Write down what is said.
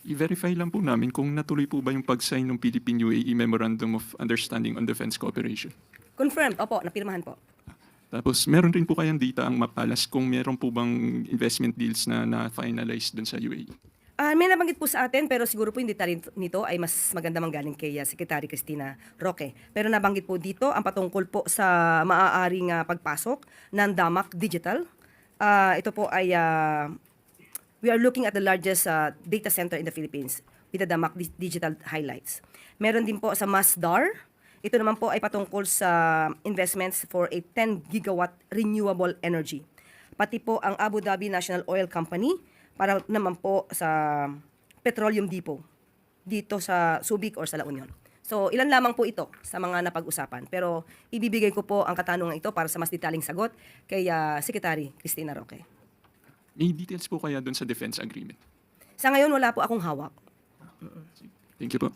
I-verify lang po namin kung natuloy po ba yung pag-sign ng Philippine-UAE Memorandum of Understanding on Defense Cooperation. Confirmed, opo, napirmahan po. Tapos meron rin po kayang data ang Mapalas kung meron po bang investment deals na na-finalize dun sa UAE. May nabanggit po sa atin, pero siguro po yung detalye nito ay mas maganda manggaling kay Secretary Cristina Roque. Pero nabanggit po dito ang patungkol po sa maaaring pagpasok ng Damac Digital. Ito po ay we are looking at the largest data center in the Philippines with the Damac Digital highlights. Meron din po sa Masdar. Ito naman po ay patungkol sa investments for a 10 gigawatt renewable energy. Pati po ang Abu Dhabi National Oil Company para naman po sa petroleum depot dito sa Subic or sa La Union. So, ilan lamang po ito sa mga napag-usapan. Pero ibibigay ko po ang katanungan ito para sa mas detaling sagot kay Secretary Cristina Roque. May details po kaya dun sa defense agreement? Sa ngayon, wala po akong hawak. Thank you po.